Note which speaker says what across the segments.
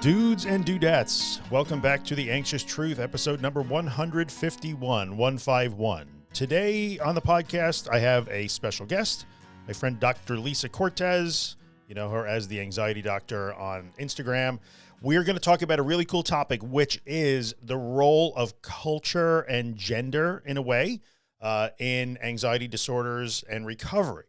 Speaker 1: Dudes and dudettes, welcome back to The Anxious Truth, episode number 151. Today on the podcast, I have a special guest, my friend Dr. Lisa Cortez. You know her as the Anxiety Doctor on Instagram. We're going to talk about a really cool topic, which is the role of culture and gender, in a way, in anxiety disorders and recovery.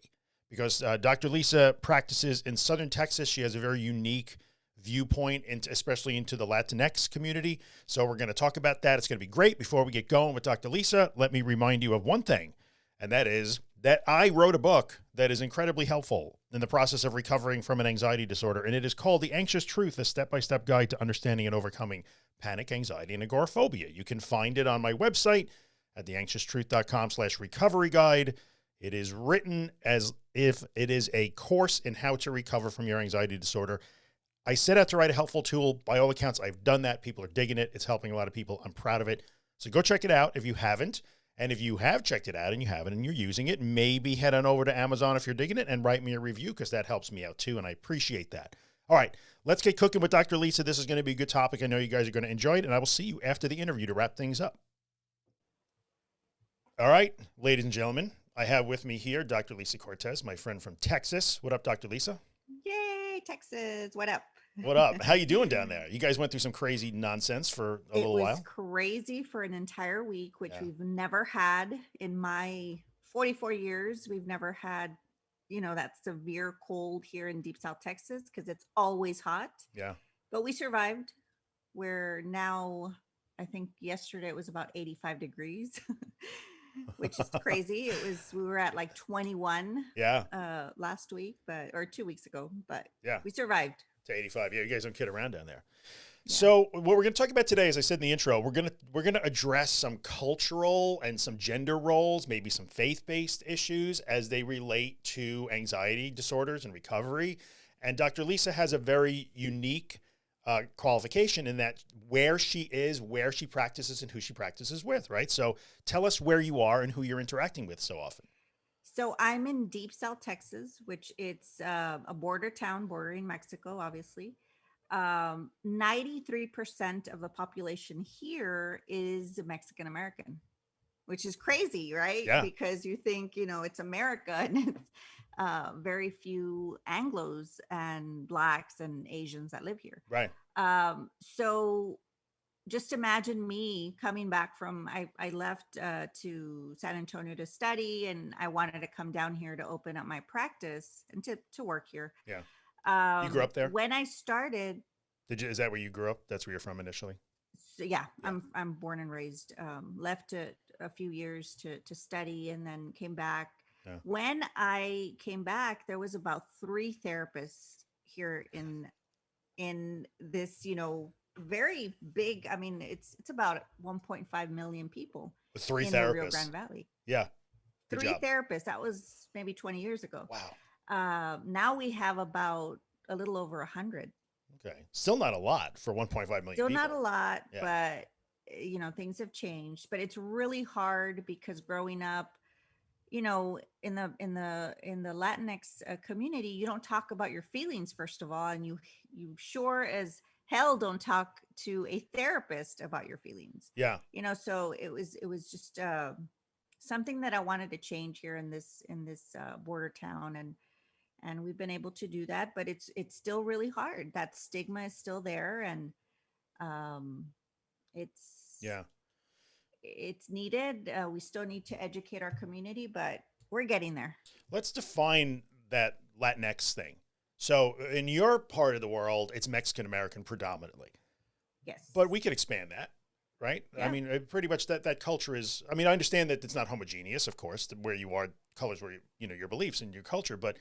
Speaker 1: Because Dr. Lisa practices in Southern Texas. She has a very unique viewpoint, especially into the Latinx community. So we're going to talk about that. It's going to be great. Before we get going with Dr. Lisa, let me remind you of one thing, and that is that I wrote a book that is incredibly helpful in the process of recovering from an anxiety disorder, and it is called The Anxious Truth, a step-by-step guide to understanding and overcoming panic, anxiety, and agoraphobia. You can find it on my website at theanxioustruth.com/recovery guide. It is written as if it is a course in how to recover from your anxiety disorder. I set out to write a helpful tool. By all accounts, I've done that. People are digging it. It's helping a lot of people. I'm proud of it. So go check it out if you haven't. And if you have checked it out and you haven't and you're using it, maybe head on over to Amazon if you're digging it and write me a review, because that helps me out too, and I appreciate that. All right, let's get cooking with Dr. Lisa. This is going to be a good topic. I know you guys are going to enjoy it, and I will see you after the interview to wrap things up. All right, ladies and gentlemen, I have with me here Dr. Lisa Cortez, my friend from Texas. What up, Dr. Lisa?
Speaker 2: Yay, Texas. What up?
Speaker 1: What up? How you doing down there? You guys went through some crazy nonsense for a little
Speaker 2: It
Speaker 1: while.
Speaker 2: was crazy for an entire week, which
Speaker 1: Yeah.
Speaker 2: we've never had in my 44 years. We've never had, that severe cold here in deep South Texas because it's always hot.
Speaker 1: Yeah.
Speaker 2: But we survived. We're now, I think yesterday it was about 85 degrees, which is crazy. We were at like 21
Speaker 1: Yeah.
Speaker 2: last week, or 2 weeks ago, but
Speaker 1: Yeah.
Speaker 2: we survived.
Speaker 1: To 85. Yeah, you guys don't kid around down there.
Speaker 2: Yeah.
Speaker 1: So what we're going to talk about today, as I said in the intro, we're going to address some cultural and some gender roles, maybe some faith-based issues as they relate to anxiety disorders and recovery. And Dr. Lisa has a very unique qualification in that where she is, where she practices, and who she practices with, right? So tell us where you are and who you're interacting with so often.
Speaker 2: So I'm in deep South Texas, which it's a border town bordering Mexico, obviously. 93% of the population here is Mexican American, which is crazy, right?
Speaker 1: Yeah.
Speaker 2: Because you think, it's America and it's very few Anglos and Blacks and Asians that live here.
Speaker 1: Right.
Speaker 2: So just imagine me coming back from, I left to San Antonio to study, and I wanted to come down here to open up my practice and to work here.
Speaker 1: Yeah. You grew up there?
Speaker 2: When I started.
Speaker 1: Is that where you grew up? That's where you're from initially?
Speaker 2: So yeah. I'm born and raised, left a few years to study and then came back.
Speaker 1: Yeah.
Speaker 2: When I came back, there was about 3 therapists here in this, very big. I mean, it's about 1.5 million people.
Speaker 1: With 3
Speaker 2: in
Speaker 1: therapists.
Speaker 2: The Rio Grande Valley.
Speaker 1: Yeah.
Speaker 2: Good 3 job. Therapists. That was maybe 20 years ago.
Speaker 1: Wow.
Speaker 2: Now we have about a little over 100.
Speaker 1: Okay. Still not a lot for 1.5 million
Speaker 2: Still
Speaker 1: people.
Speaker 2: not a lot,
Speaker 1: Yeah.
Speaker 2: but things have changed. But it's really hard because growing up, in the Latinx community, you don't talk about your feelings first of all, and you sure as hell don't talk to a therapist about your feelings.
Speaker 1: Yeah.
Speaker 2: So it was just something that I wanted to change here in this border town, and we've been able to do that, but it's still really hard. That stigma is still there, and it's needed. We still need to educate our community, but we're getting there.
Speaker 1: Let's define that Latinx thing. So in your part of the world, it's Mexican American predominantly.
Speaker 2: Yes.
Speaker 1: But we could expand that, right?
Speaker 2: Yeah.
Speaker 1: I mean, pretty much that culture is, I mean, I understand that it's not homogeneous, of course, where you are, colors where, your beliefs and your culture, but,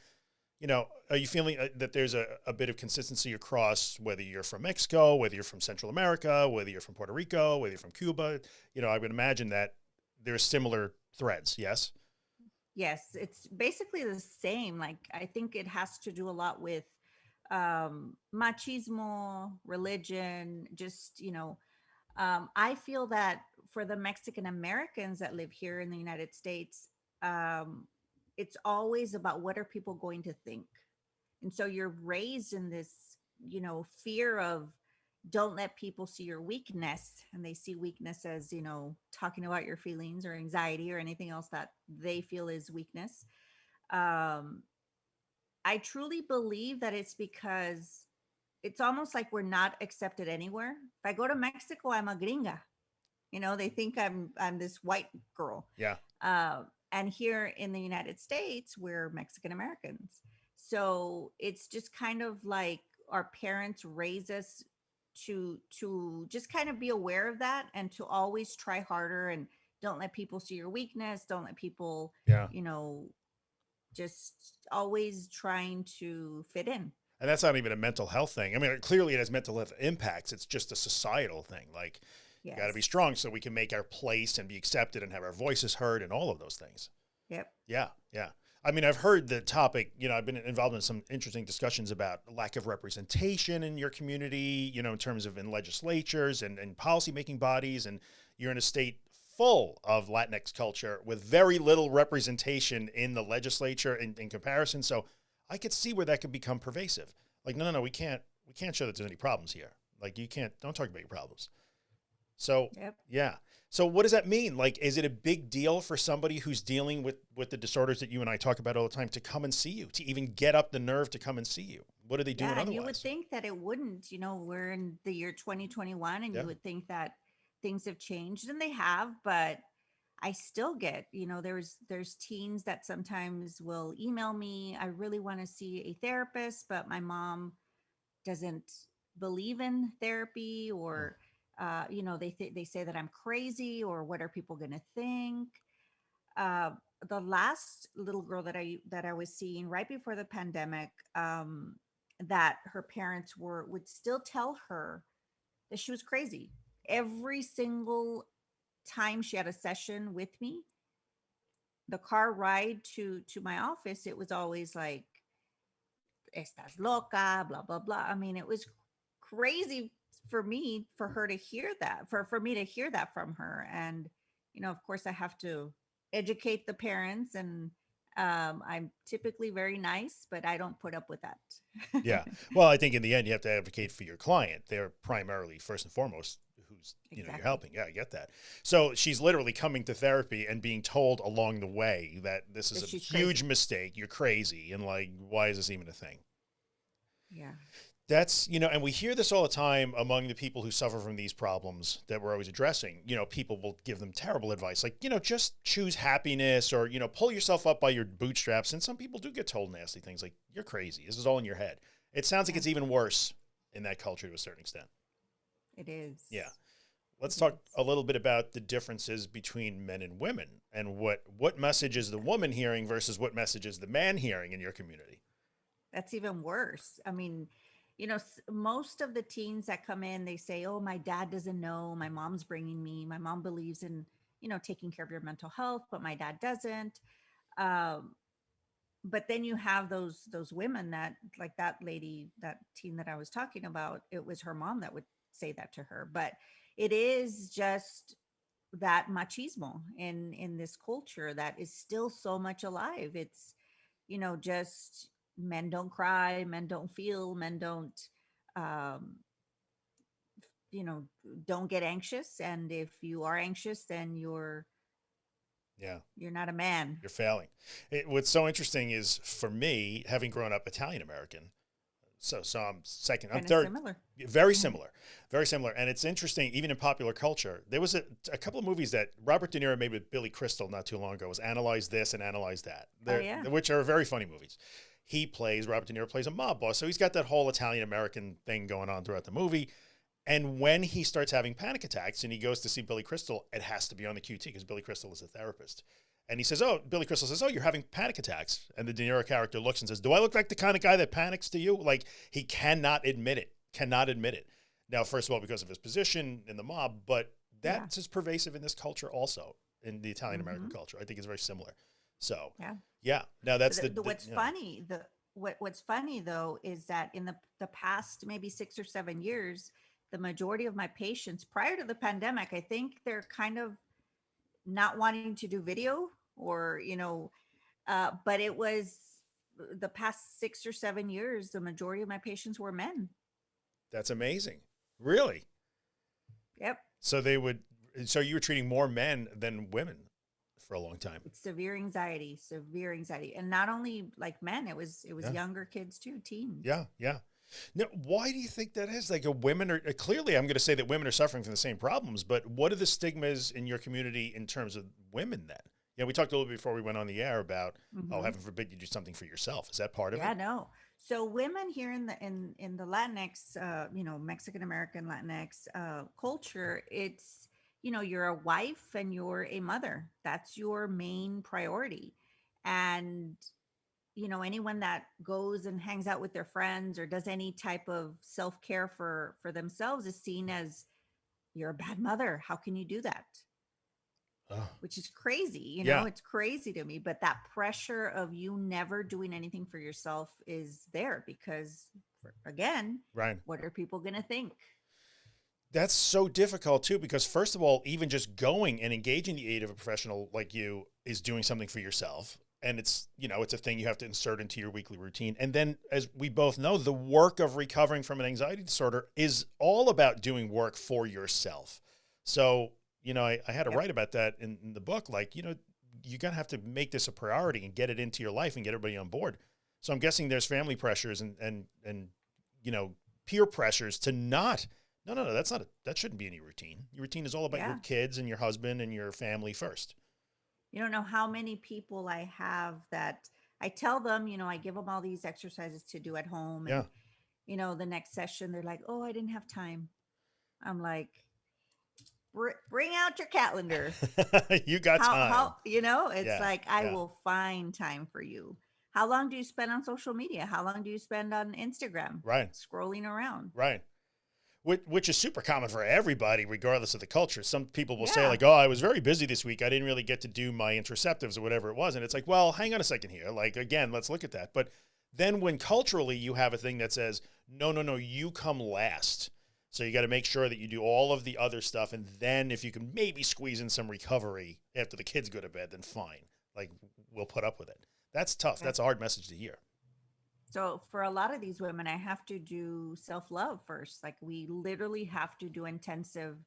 Speaker 1: are you feeling that there's a bit of consistency across whether you're from Mexico, whether you're from Central America, whether you're from Puerto Rico, whether you're from Cuba? I would imagine that there's similar threads, yes?
Speaker 2: Yes, it's basically the same. Like, I think it has to do a lot with machismo, religion, just, I feel that for the Mexican Americans that live here in the United States, it's always about what are people going to think. And so you're raised in this, fear of don't let people see your weakness, and they see weakness as, talking about your feelings or anxiety or anything else that they feel is weakness. um I truly believe that it's because it's almost like we're not accepted anywhere. If I go to Mexico, I'm a gringa. They think I'm this white girl.
Speaker 1: Yeah.
Speaker 2: And here in the United States, we're Mexican Americans. So it's just kind of like our parents raise us to just kind of be aware of that, and to always try harder, and don't let people see your weakness. Don't let people,
Speaker 1: Yeah.
Speaker 2: you know, just always trying to fit in.
Speaker 1: And that's not even a mental health thing. I mean, clearly it has mental health impacts. It's just a societal thing. Like, you got to be
Speaker 2: Yes.
Speaker 1: strong so we can make our place and be accepted and have our voices heard and all of those things.
Speaker 2: Yep.
Speaker 1: Yeah. Yeah. I mean, I've heard the topic, I've been involved in some interesting discussions about lack of representation in your community, in terms of in legislatures and policymaking bodies. And you're in a state full of Latinx culture with very little representation in the legislature in comparison. So I could see where that could become pervasive. Like, no, we can't show that there's any problems here. Like, don't talk about your problems. So,
Speaker 2: Yep.
Speaker 1: yeah. So what does that mean? Like, is it a big deal for somebody who's dealing with the disorders that you and I talk about all the time to come and see you, to even get up the nerve to come and see you? What are they doing
Speaker 2: Yeah, and you would
Speaker 1: otherwise?
Speaker 2: think that it wouldn't. We're in the year 2021, and
Speaker 1: Yeah.
Speaker 2: you would think that things have changed, and they have, but I still get, there's teens that sometimes will email me, I really want to see a therapist, but my mom doesn't believe in therapy,
Speaker 1: Oh,
Speaker 2: or they say that I'm crazy, or what are people going to think. uh, the last little girl that I was seeing right before the pandemic, that her parents would still tell her that she was crazy. Every single time she had a session with me, the car ride to my office, it was always like, "Estás loca," blah blah blah. I mean, it was crazy for her to hear that, for me to hear that from her. And of course, I have to educate the parents, and I'm typically very nice, but I don't put up with
Speaker 1: yeah.
Speaker 2: that.
Speaker 1: Well, I think in the end, you have to advocate for your client. They're primarily, first and foremost, who's, you're
Speaker 2: Exactly.
Speaker 1: helping. Yeah, I get that. So she's literally coming to therapy and being told along the way that this is
Speaker 2: That
Speaker 1: a
Speaker 2: she's
Speaker 1: huge
Speaker 2: crazy.
Speaker 1: mistake. You're crazy. And like, why is this even a thing?
Speaker 2: Yeah.
Speaker 1: That's, and we hear this all the time among the people who suffer from these problems that we're always addressing. People will give them terrible advice, like, just choose happiness, or, pull yourself up by your bootstraps. And some people do get told nasty things like, you're crazy. This is all in your head. It sounds like
Speaker 2: Yeah.
Speaker 1: it's even worse in that culture to a certain extent.
Speaker 2: It is.
Speaker 1: Yeah. Let's
Speaker 2: It
Speaker 1: talk
Speaker 2: is.
Speaker 1: a little bit about the differences between men and women, and what message is the woman hearing versus what message is the man hearing in your community.
Speaker 2: That's even worse. I mean, most of the teens that come in, they say, "Oh, my dad doesn't know. My mom's bringing me. My mom believes in, taking care of your mental health, but my dad doesn't." Um, but then you have those women that, like that lady, that teen that I was talking about. It was her mom that would say that to her. But it is just that machismo in this culture that is still so much alive. It's, just men don't cry, men don't feel, men um, you know, don't get anxious. And if you are anxious, then
Speaker 1: Yeah.
Speaker 2: you're not a man.
Speaker 1: You're failing. What's so interesting is, for me, having grown up Italian American, so I'm second, I'm
Speaker 2: Kind of
Speaker 1: third,
Speaker 2: similar.
Speaker 1: very
Speaker 2: Mhm.
Speaker 1: similar, very similar. And it's interesting, even in popular culture, there was a couple of movies that Robert De Niro made with Billy Crystal not too long ago, was Analyze This and Analyze That,
Speaker 2: Oh yeah.
Speaker 1: which are very funny movies. Robert De Niro plays a mob boss. So he's got that whole Italian American thing going on throughout the movie. And when he starts having panic attacks and he goes to see Billy Crystal, it has to be on the QT because Billy Crystal is a therapist. And he says, Billy Crystal says, you're having panic attacks. And the De Niro character looks and says, do I look like the kind of guy that panics to you? Like, he cannot admit it, cannot admit it. Now, first of all, because of his position in the mob, but
Speaker 2: Yeah.
Speaker 1: that's as pervasive in this culture also, in the Italian American
Speaker 2: Hmm.
Speaker 1: culture. I think it's very similar. So,
Speaker 2: Yeah.
Speaker 1: yeah. Now that's
Speaker 2: The what's
Speaker 1: you know,
Speaker 2: funny, what's funny though, is that in the past maybe 6 or 7 years, the majority of my patients prior to the pandemic, I think they're kind of not wanting to do video, or but it was the past 6 or 7 years, the majority of my patients were men.
Speaker 1: that's amazing. Really?
Speaker 2: Yep.
Speaker 1: So they would, so you were treating more men than women for a long time.
Speaker 2: It's severe anxiety. And not only like men, it was
Speaker 1: Yeah.
Speaker 2: younger kids too, teens.
Speaker 1: Yeah. Yeah. Now, why do you think that is? Like, women are clearly, I'm going to say that women are suffering from the same problems, but what are the stigmas in your community in terms of women then? Yeah, we talked a little bit before we went on the air about, oh,
Speaker 2: Hmm.
Speaker 1: heaven forbid you do something for yourself. Is that part of
Speaker 2: Yeah,
Speaker 1: it?
Speaker 2: no. So women here in the Latinx, Mexican American Latinx culture, it's you're a wife and you're a mother. That's your main priority, and anyone that goes and hangs out with their friends or does any type of self care for themselves is seen as you're a bad mother. How can you do that?
Speaker 1: Oh,
Speaker 2: Which is crazy.
Speaker 1: yeah,
Speaker 2: It's crazy to me, but that pressure of you never doing anything for yourself is there because, again,
Speaker 1: Ryan.
Speaker 2: what are people going to think?
Speaker 1: That's so difficult too, because first of all, even just going and engaging the aid of a professional like you is doing something for yourself. And it's a thing you have to insert into your weekly routine. And then, as we both know, the work of recovering from an anxiety disorder is all about doing work for yourself. So, I had to
Speaker 2: Yep.
Speaker 1: write about that in the book. Like, you're going to have to make this a priority and get it into your life and get everybody on board. So I'm guessing there's family pressures and, peer pressures to not. No, that shouldn't be any routine. Your routine is all about your
Speaker 2: Yeah.
Speaker 1: kids and your husband and your family first.
Speaker 2: You don't know how many people I have that I tell them, I give them all these exercises to do at home.
Speaker 1: Yeah.
Speaker 2: And, the next session, they're like, oh, I didn't have time. I'm like, bring out your calendar.
Speaker 1: You got
Speaker 2: How
Speaker 1: time.
Speaker 2: it's
Speaker 1: Yeah.
Speaker 2: like I
Speaker 1: Yeah.
Speaker 2: will find time for you. How long do you spend on social media? How long do you spend on Instagram
Speaker 1: Right.
Speaker 2: scrolling around?
Speaker 1: Right. Which is super common for everybody, regardless of the culture. Some people will say
Speaker 2: Yeah.
Speaker 1: like, oh, I was very busy this week. I didn't really get to do my interceptives or whatever it was. And it's like, well, hang on a second here. Like, again, let's look at that. But then when culturally you have a thing that says, no, you come last. So you got to make sure that you do all of the other stuff. And then if you can maybe squeeze in some recovery after the kids go to bed, then fine. Like, we'll put up with it. That's tough.
Speaker 2: Yeah.
Speaker 1: That's a hard message to hear.
Speaker 2: So for a lot of these women, I have to do self-love first. Like we literally have to do intensive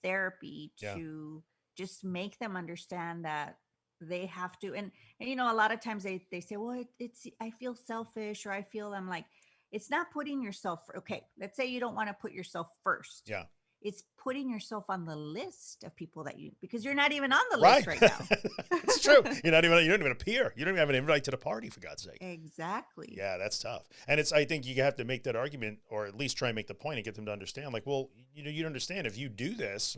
Speaker 2: therapy
Speaker 1: Yeah.
Speaker 2: to just make them understand that they have to. And a lot of times they say, well, it's I feel selfish or I feel I'm like, it's not putting yourself. Okay, let's say you don't want to put yourself first.
Speaker 1: Yeah.
Speaker 2: It's putting yourself on the list of people that because you're not even on the list
Speaker 1: Right.
Speaker 2: right now.
Speaker 1: It's true. You don't even appear. You don't even have an invite to the party, for God's sake.
Speaker 2: Exactly.
Speaker 1: Yeah, that's tough. And I think you have to make that argument, or at least try and make the point and get them to understand, like, well, you understand if you do this,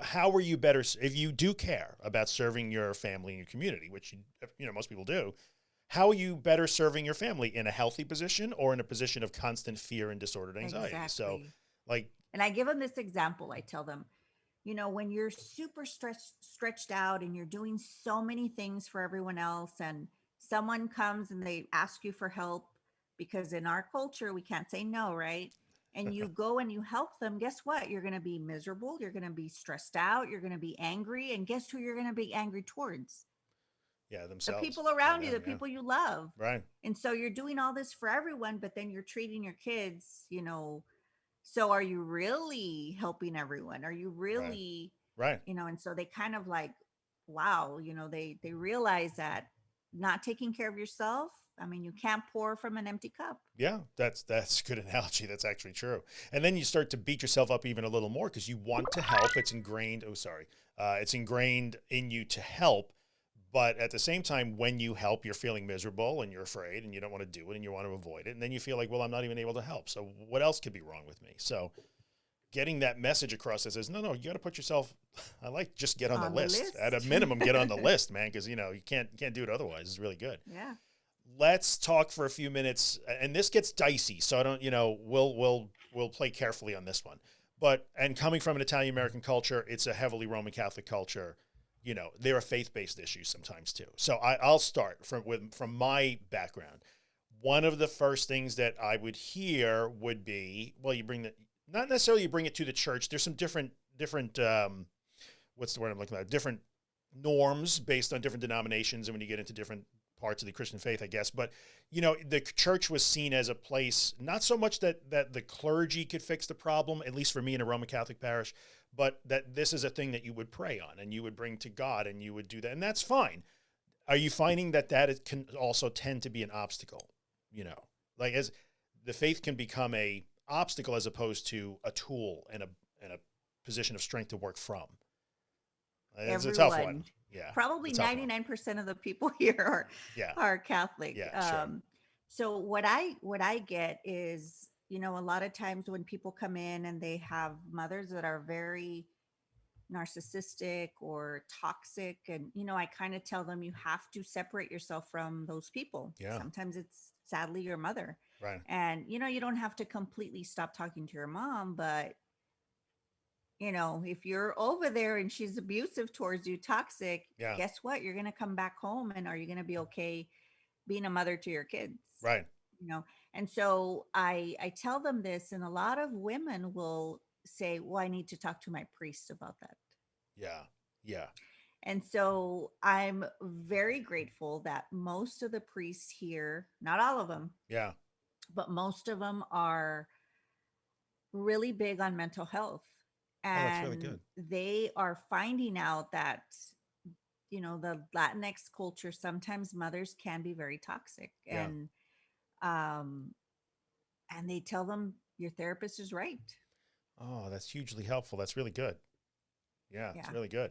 Speaker 1: how are you better if you do care about serving your family and your community, which, most people do. How are you better serving your family in a healthy position or in a position of constant fear and disordered anxiety? So
Speaker 2: Exactly.
Speaker 1: like,
Speaker 2: And I give them this example. I tell them, when you're super stretched out and you're doing so many things for everyone else, and someone comes and they ask you for help, because in our culture, we can't say no, right? And you go and you help them, guess what? You're going to be miserable. You're going to be stressed out. You're going to be angry. And guess who you're going to be angry towards?
Speaker 1: yeah,
Speaker 2: The
Speaker 1: themselves
Speaker 2: people
Speaker 1: or
Speaker 2: around you,
Speaker 1: them.
Speaker 2: the
Speaker 1: Yeah.
Speaker 2: people you love.
Speaker 1: Right.
Speaker 2: And so you're doing all this for everyone, but then you're treating your kids, so are you really helping everyone? Are you
Speaker 1: Right.
Speaker 2: really,
Speaker 1: Right.
Speaker 2: and so they kind of like, wow, they realize that not taking care of yourself, I mean, you can't pour from an empty cup.
Speaker 1: Yeah, that's a good analogy. That's actually true. And then you start to beat yourself up even a little more because you want to help. It's ingrained. Oh, sorry. It's ingrained in you to help. But at the same time, when you help, you're feeling miserable and you're afraid and you don't want to do it and you want to avoid it. And then you feel like, well, I'm not even able to help. So what else could be wrong with me? So getting that message across that says, no, you got to put yourself, I like just get on the
Speaker 2: On the
Speaker 1: list.
Speaker 2: list.
Speaker 1: At a minimum, get on the list, man, because, you can't do it otherwise. It's really good.
Speaker 2: Yeah.
Speaker 1: Let's talk for a few minutes, and this gets dicey, so I don't, we'll play carefully on this one. But, and coming from an Italian American culture, it's a heavily Roman Catholic culture. There are faith-based issues sometimes too. So I'll start from my background. One of the first things that I would hear would be, well, not necessarily you bring it to the church. There's some different, what's the word I'm looking at? Different norms based on different denominations. And when you get into different parts of the Christian faith, I guess. But, the church was seen as a place, not so much that the clergy could fix the problem, at least for me in a Roman Catholic parish, but that this is a thing that you would pray on and you would bring to God and you would do that. And that's fine. Are you finding that it can also tend to be an obstacle? Like as the faith can become a obstacle as opposed to a tool and a position of strength to work from. It's a tough one. Yeah.
Speaker 2: Probably 99% of the people here are Catholic.
Speaker 1: Yeah, sure.
Speaker 2: So what I get is, a lot of times when people come in and they have mothers that are very narcissistic or toxic, and I kind of tell them you have to separate yourself from those people.
Speaker 1: Yeah.
Speaker 2: Sometimes it's sadly your mother.
Speaker 1: Right.
Speaker 2: And you don't have to completely stop talking to your mom, but if you're over there and she's abusive towards you, toxic, guess what? You're going to come back home, and are you going to be okay being a mother to your kids?
Speaker 1: Right.
Speaker 2: And so I tell them this, and a lot of women will say, well, I need to talk to my priest about that.
Speaker 1: Yeah. Yeah.
Speaker 2: And so I'm very grateful that most of the priests here, not all of them, but most of them are really big on mental health. And
Speaker 1: that's really good.
Speaker 2: They are finding out that, the Latinx culture, sometimes mothers can be very toxic. And they tell them your therapist is right.
Speaker 1: Oh, that's hugely helpful. That's really good. Yeah. It's really good.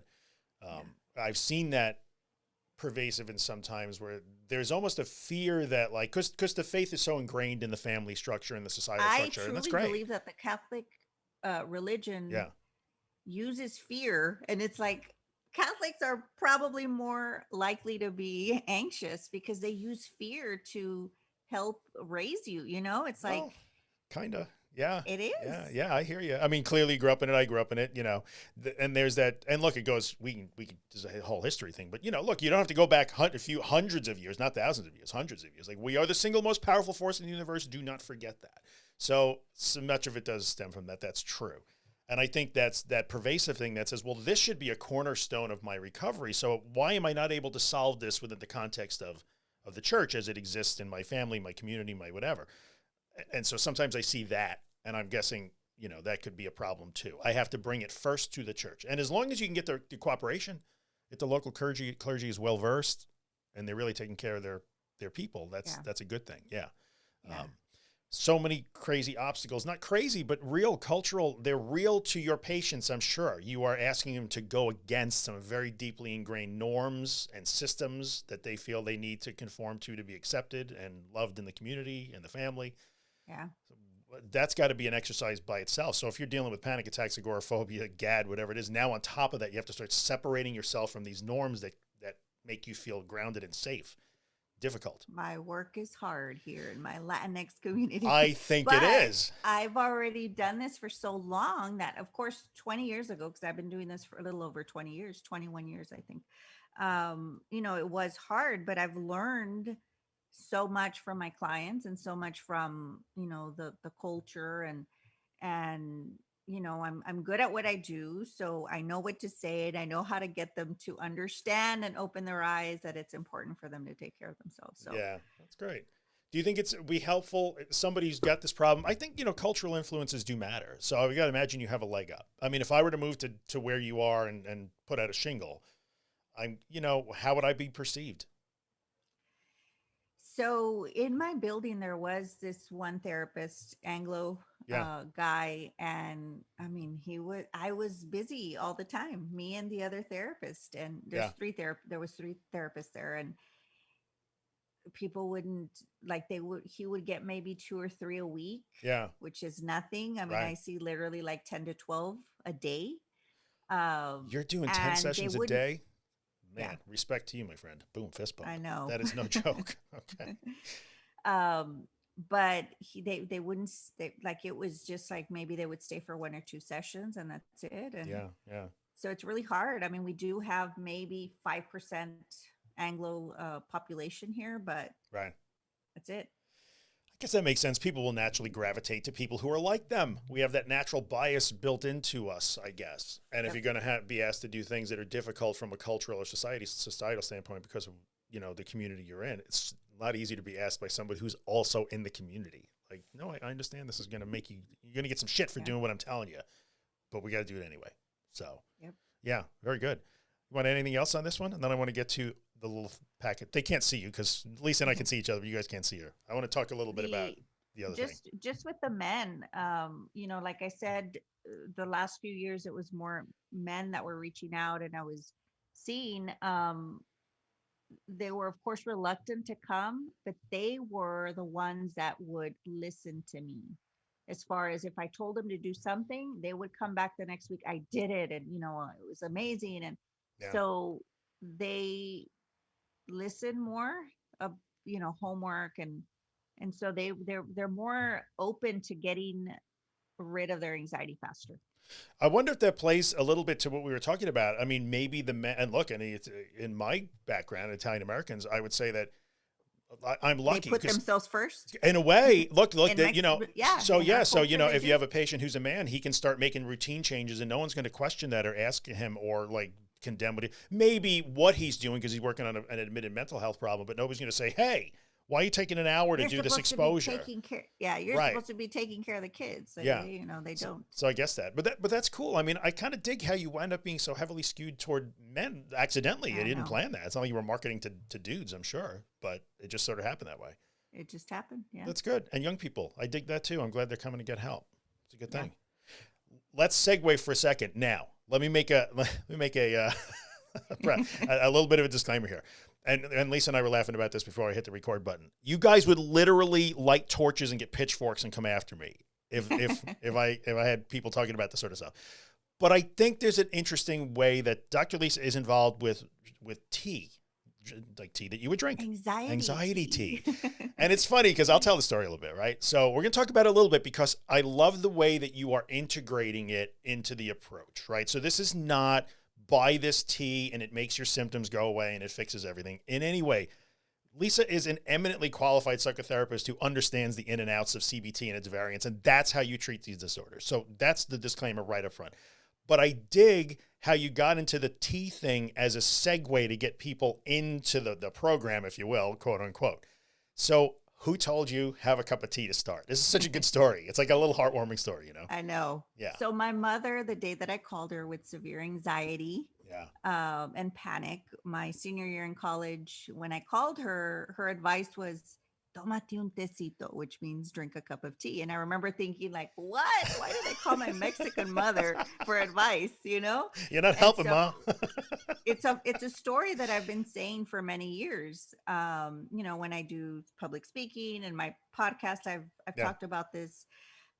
Speaker 1: I've seen that pervasive in sometimes where there's almost a fear that because the faith is so ingrained in the family structure and the societal structure. And that's great.
Speaker 2: I truly believe that the Catholic religion uses fear, and it's like Catholics are probably more likely to be anxious because they use fear to help raise you. It's like
Speaker 1: kind of. Yeah.
Speaker 2: It is.
Speaker 1: Yeah, I hear you. I mean, clearly you grew up in it. I grew up in it, and there's that, and look, it goes, we can, there's a whole history thing, but look, you don't have to go back a few hundreds of years, not thousands of years, hundreds of years. Like, we are the single most powerful force in the universe. Do not forget that. So much of it does stem from that. That's true. And I think that's that pervasive thing that says, well, this should be a cornerstone of my recovery. So why am I not able to solve this within the context of the church as it exists in my family, my community, my whatever? And so sometimes I see that, and I'm guessing, that could be a problem too. I have to bring it first to the church. And as long as you can get the cooperation, if the local clergy is well-versed and they're really taking care of their people, that's a good thing. Yeah. So many crazy obstacles, not crazy, but real cultural. They're real to your patients. I'm sure you are asking them to go against some very deeply ingrained norms and systems that they feel they need to conform to be accepted and loved in the community and the family.
Speaker 2: Yeah.
Speaker 1: So that's got to be an exercise by itself. So if you're dealing with panic attacks, agoraphobia, GAD, whatever it is, now on top of that, you have to start separating yourself from these norms that make you feel grounded and safe. Difficult.
Speaker 2: My work is hard here in my Latinx community.
Speaker 1: I think it is.
Speaker 2: I've already done this for so long that, of course, 20 years ago, because I've been doing this for a little over 20 years, 21 years, I think. It was hard, but I've learned so much from my clients and so much from, the culture and I'm good at what I do. So I know what to say, and I know how to get them to understand and open their eyes that it's important for them to take care of themselves. So
Speaker 1: yeah, that's great. Do you think it's be helpful if somebody who's got this problem? I think, cultural influences do matter. So you got to imagine you have a leg up. I mean, if I were to move to where you are and put out a shingle, how would I be perceived?
Speaker 2: So in my building, there was this one therapist, Anglo guy. And I mean, I was busy all the time, me and the other therapist. And there was three therapists there, and people wouldn't he would get maybe 2 or 3 a week, which is nothing. I mean, I see literally like 10 to 12 a day.
Speaker 1: You're doing 10 sessions a day? Man, respect to you, my friend. Boom, fist bump.
Speaker 2: I know.
Speaker 1: That is no joke. Okay.
Speaker 2: But they wouldn't stay, it was just like maybe they would stay for 1 or 2 sessions, and that's it. And
Speaker 1: yeah.
Speaker 2: So it's really hard. I mean, we do have maybe 5% Anglo population here, but that's it.
Speaker 1: I guess that makes sense. People will naturally gravitate to people who are like them. We have that natural bias built into us, I guess. And if you're going to be asked to do things that are difficult from a cultural or societal standpoint because of the community you're in, it's a lot easier to be asked by somebody who's also in the community. Like, no, I understand this is going to make you're going to get some shit for
Speaker 2: Yeah.
Speaker 1: doing what I'm telling you, but we got to do it anyway. So,
Speaker 2: Yep.
Speaker 1: yeah, very good. You want anything else on this one? And then I want to get to the little packet. They can't see you because Lisa and I can see each other, but you guys can't see her. I want to talk a little bit about the other thing.
Speaker 2: Just with the men, like I said, the last few years it was more men that were reaching out, and I was seeing they were of course reluctant to come, but they were the ones that would listen to me. As far as if I told them to do something, they would come back the next week. I did it, and it was amazing. And
Speaker 1: Yeah.
Speaker 2: so they listen more of homework, and so they're more open to getting rid of their anxiety faster.
Speaker 1: I wonder if that plays a little bit to what we were talking about. I mean, maybe the men, and look, and it's, in my background, Italian Americans, I would say that I'm
Speaker 2: They
Speaker 1: lucky
Speaker 2: put themselves first.
Speaker 1: in a way. Look,
Speaker 2: In
Speaker 1: that,
Speaker 2: yeah,
Speaker 1: so
Speaker 2: in
Speaker 1: yeah,
Speaker 2: our
Speaker 1: so
Speaker 2: culture, they
Speaker 1: if you
Speaker 2: do.
Speaker 1: have a patient who's a man, he can start making routine changes, and no one's going to question that or ask him or like condemn maybe what he's doing because he's working on an admitted mental health problem, but nobody's going to say, hey, why are you taking an hour to
Speaker 2: You're
Speaker 1: do this
Speaker 2: supposed to be
Speaker 1: exposure?
Speaker 2: taking care. Yeah, you're
Speaker 1: Right.
Speaker 2: supposed to be taking care of the kids. So,
Speaker 1: Yeah.
Speaker 2: they don't.
Speaker 1: So I guess but that's cool. I mean, I kind of dig how you wind up being so heavily skewed toward men accidentally. You
Speaker 2: I
Speaker 1: didn't
Speaker 2: know.
Speaker 1: plan that. It's not like you were marketing to dudes, I'm sure, but it just sort of happened that way.
Speaker 2: It just happened. Yeah.
Speaker 1: That's good. And young people, I dig that too. I'm glad they're coming to get help. It's a good
Speaker 2: Yeah.
Speaker 1: thing. Let's segue for a second. Now, let me make a a little bit of a disclaimer here. And Lisa and I were laughing about this before I hit the record button. You guys would literally light torches and get pitchforks and come after me if I had people talking about this sort of stuff. But I think there's an interesting way that Dr. Lisa is involved with tea, like tea that you would drink.
Speaker 2: Anxiety
Speaker 1: tea. And it's funny because I'll tell the story a little bit, right? So we're going to talk about it a little bit because I love the way that you are integrating it into the approach, right? So this is not buy this tea and it makes your symptoms go away and it fixes everything in any way. Lisa is an eminently qualified psychotherapist who understands the in and outs of CBT and its variants, and that's how you treat these disorders. So that's the disclaimer right up front. But I dig how you got into the tea thing as a segue to get people into the program, if you will, quote unquote. So who told you have a cup of tea to start? This is such a good story. It's like a little heartwarming story,
Speaker 2: I know.
Speaker 1: Yeah.
Speaker 2: So my mother, the day that I called her with severe anxiety, and panic, my senior year in college, when I called her, her advice was, "Tómate un tecito," which means drink a cup of tea. And I remember thinking, like, what? Why did I call my Mexican mother for advice?
Speaker 1: You're not
Speaker 2: And
Speaker 1: helping,
Speaker 2: so
Speaker 1: Mom.
Speaker 2: it's a story that I've been saying for many years. When I do public speaking and my podcast, I've
Speaker 1: Yeah.
Speaker 2: talked about this.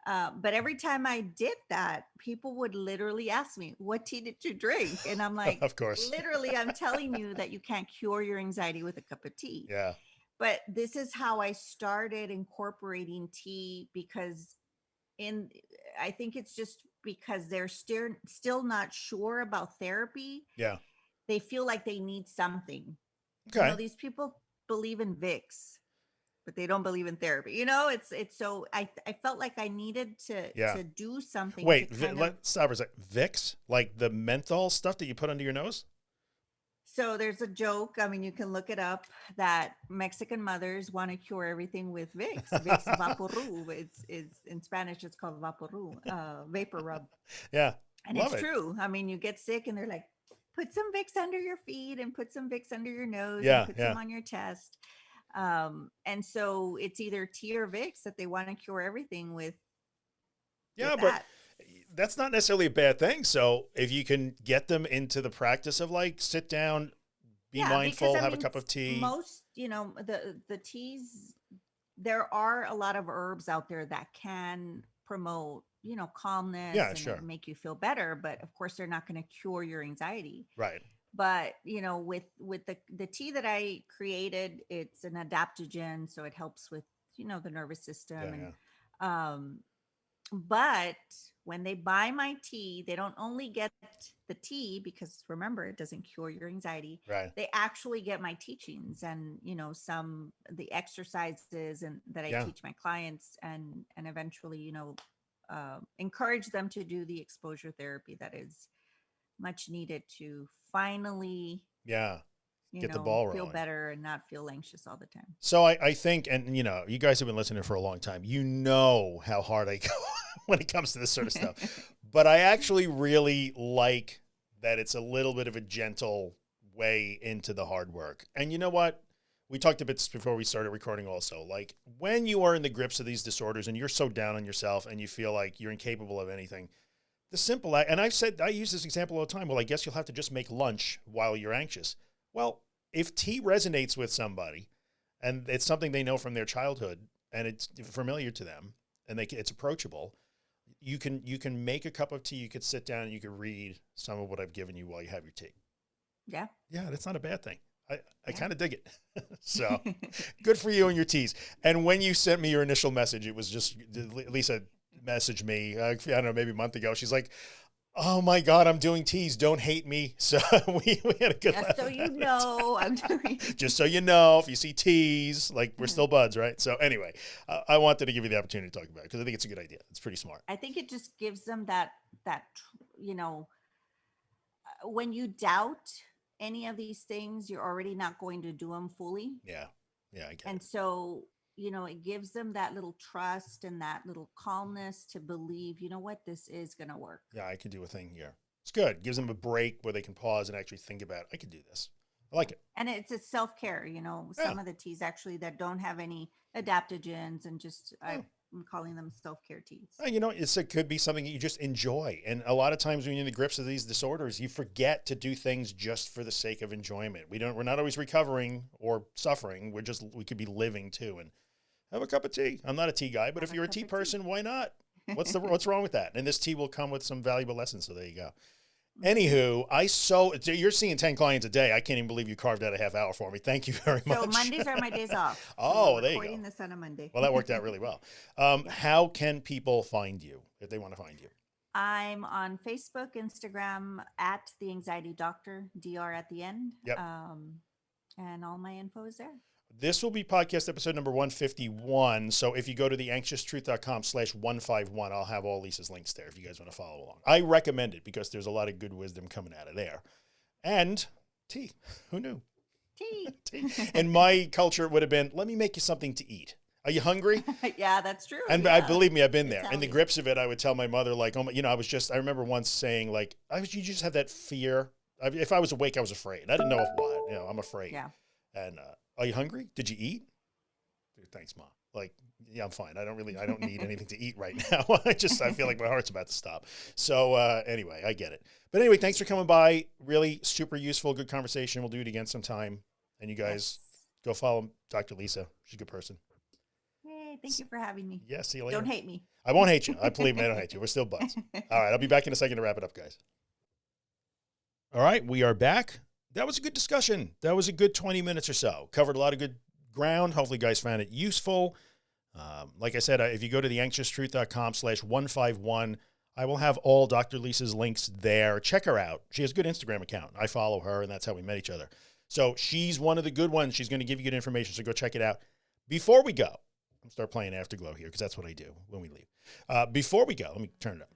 Speaker 2: But every time I did that, people would literally ask me, "What tea did you drink?" And I'm like,
Speaker 1: Of course.
Speaker 2: literally, I'm telling you that you can't cure your anxiety with a cup of tea.
Speaker 1: Yeah.
Speaker 2: But this is how I started incorporating tea because in I think it's just because they're still not sure about therapy.
Speaker 1: Yeah.
Speaker 2: They feel like they need something.
Speaker 1: Okay.
Speaker 2: These people believe in Vicks, but they don't believe in therapy. It's so I felt like I needed to do something.
Speaker 1: Wait,
Speaker 2: to
Speaker 1: let's stop for a second. Vicks, like the menthol stuff that you put under your nose?
Speaker 2: So there's a joke. I mean, you can look it up that Mexican mothers want to cure everything with Vicks. Vicks Vaporub. It's in Spanish. It's called Vaporub, vapor rub.
Speaker 1: Yeah,
Speaker 2: and
Speaker 1: love
Speaker 2: it's
Speaker 1: it.
Speaker 2: true. I mean, you get sick, and they're like, put some Vicks under your feet and put some Vicks under your nose
Speaker 1: Yeah,
Speaker 2: and put
Speaker 1: yeah.
Speaker 2: some on your chest. And so it's either tea or Vicks that they want to cure everything with.
Speaker 1: Yeah,
Speaker 2: with
Speaker 1: but
Speaker 2: that.
Speaker 1: that's not necessarily a bad thing. So if you can get them into the practice of like sit down, be
Speaker 2: Yeah,
Speaker 1: mindful,
Speaker 2: because, I
Speaker 1: have a
Speaker 2: mean,
Speaker 1: cup of tea.
Speaker 2: most, the teas, there are a lot of herbs out there that can promote, calmness
Speaker 1: Yeah,
Speaker 2: and
Speaker 1: sure.
Speaker 2: make you feel better. But of course, they're not going to cure your anxiety.
Speaker 1: Right.
Speaker 2: But with the tea that I created, it's an adaptogen, so it helps with the nervous system.
Speaker 1: Yeah,
Speaker 2: And
Speaker 1: yeah.
Speaker 2: but when they buy my tea, they don't only get the tea, because remember, it doesn't cure your anxiety.
Speaker 1: Right.
Speaker 2: They actually get my teachings and some the exercises and that I
Speaker 1: Yeah.
Speaker 2: teach my clients, and eventually encourage them to do the exposure therapy that is much needed to finally
Speaker 1: Yeah. get the ball
Speaker 2: feel
Speaker 1: rolling.
Speaker 2: better and not feel anxious all the time.
Speaker 1: So I think, and you guys have been listening for a long time. You know how hard I go when it comes to this sort of stuff. But I actually really like that it's a little bit of a gentle way into the hard work. And you know what? We talked a bit before we started recording also. Like, when you are in the grips of these disorders and you're so down on yourself and you feel like you're incapable of anything, the simple, and I use this example all the time. Well, I guess you'll have to just make lunch while you're anxious. Well, if tea resonates with somebody and it's something they know from their childhood and it's familiar to them and it's approachable, you can make a cup of tea, you could sit down and you could read some of what I've given you while you have your tea.
Speaker 2: Yeah.
Speaker 1: Yeah, that's not a bad thing. I kind of dig it. So good for you and your teas. And when you sent me your initial message, it was just, Lisa messaged me, I don't know, maybe a month ago. She's like, oh my God, I'm doing teas. Don't hate me. So we had a good laugh.
Speaker 2: So you know, I'm doing.
Speaker 1: Just so you know, if you see teas, like, we're still buds, right? So anyway, I wanted to give you the opportunity to talk about it because I think it's a good idea. It's pretty smart.
Speaker 2: I think it just gives them that, when you doubt any of these things, you're already not going to do them fully.
Speaker 1: Yeah. Yeah, I get
Speaker 2: And
Speaker 1: it.
Speaker 2: so, it gives them that little trust and that little calmness to believe, you know what, this is going to work.
Speaker 1: Yeah, I can do a thing here. It's good. Gives them a break where they can pause and actually think about, I could do this. I like it.
Speaker 2: And it's a self-care, some of the teas actually that don't have any adaptogens and just, I'm calling them self-care teas.
Speaker 1: It could be something that you just enjoy. And a lot of times when you're in the grips of these disorders, you forget to do things just for the sake of enjoyment. We're not always recovering or suffering. We could be living too. And have a cup of tea. I'm not a tea guy, but if you're a tea person, why not? What's wrong with that? And this tea will come with some valuable lessons. So there you go. Anywho, you're seeing 10 clients a day. I can't even believe you carved out a half hour for me. Thank you very much.
Speaker 2: So Mondays are my days off.
Speaker 1: Oh,
Speaker 2: so
Speaker 1: there you go.
Speaker 2: Recording this on a Monday.
Speaker 1: Well, that worked out really well. How can people find you if they want to find you?
Speaker 2: I'm on Facebook, Instagram at The Anxiety Doctor, DR at the end.
Speaker 1: Yep.
Speaker 2: And all my info is there.
Speaker 1: This will be podcast episode number 151. So if you go to theanxioustruth.com/151, I'll have all Lisa's links there if you guys want to follow along. I recommend it because there's a lot of good wisdom coming out of there. And tea. Who knew?
Speaker 2: Tea.
Speaker 1: In my culture, it would have been, let me make you something to eat. Are you hungry?
Speaker 2: Yeah, that's true.
Speaker 1: And
Speaker 2: yeah.
Speaker 1: believe me, I've been there. In the grips of it, I would tell my mother, like, I remember once saying, like, you just have that fear. If I was awake, I was afraid. I didn't know what. I'm afraid.
Speaker 2: Yeah.
Speaker 1: And are you hungry? Did you eat? Dude, thanks, Mom. Like, yeah, I'm fine. I don't need anything to eat right now. I feel like my heart's about to stop. So anyway, I get it. But anyway, thanks for coming by. Really super useful, good conversation. We'll do it again sometime. And you guys go follow Dr. Lisa. She's a good person.
Speaker 2: Hey, thank you for having me.
Speaker 1: Yeah, see you later.
Speaker 2: Don't hate me.
Speaker 1: I won't hate you. I believe me, I don't hate you. We're still buds. All right, I'll be back in a second to wrap it up, guys. All right, we are back. That was a good discussion. That was a good 20 minutes or so. Covered a lot of good ground. Hopefully you guys found it useful. Like I said, if you go to theanxioustruth.com/151, I will have all Dr. Lisa's links there. Check her out. She has a good Instagram account. I follow her, and that's how we met each other. So she's one of the good ones. She's going to give you good information, so go check it out. Before we go, I'm start playing Afterglow here because that's what I do when we leave. Before we go, let me turn it up.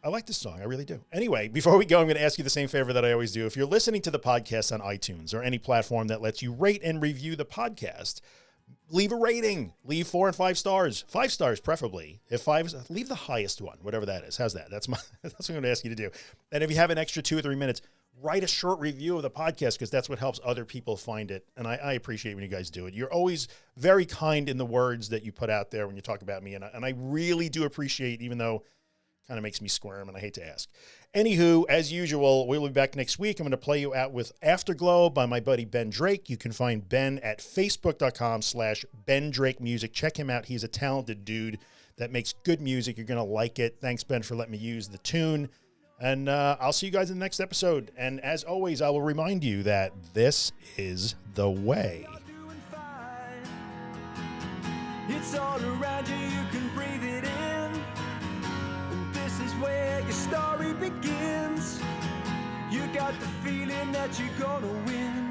Speaker 1: I like this song. I really do. Anyway, before we go, I'm going to ask you the same favor that I always do. If you're listening to the podcast on iTunes or any platform that lets you rate and review the podcast, leave a rating. Leave 4 and 5 stars. 5 stars, preferably. If 5, leave the highest one, whatever that is. How's that? That's what I'm going to ask you to do. And if you have an extra 2 or 3 minutes, write a short review of the podcast because that's what helps other people find it. And I appreciate when you guys do it. You're always very kind in the words that you put out there when you talk about me. And I really do appreciate, even though kind of makes me squirm and I hate to ask. Anywho, as usual, we'll be back next week. I'm going to play you out with Afterglow by my buddy Ben Drake. You can find Ben at facebook.com/Ben Drake Music. Check him out. He's a talented dude that makes good music. You're going to like it. Thanks, Ben, for letting me use the tune. And I'll see you guys in the next episode. And as always, I will remind you that this is the way. It's all around you. You can breathe it in. Where your story begins. You got the feeling that you're gonna win.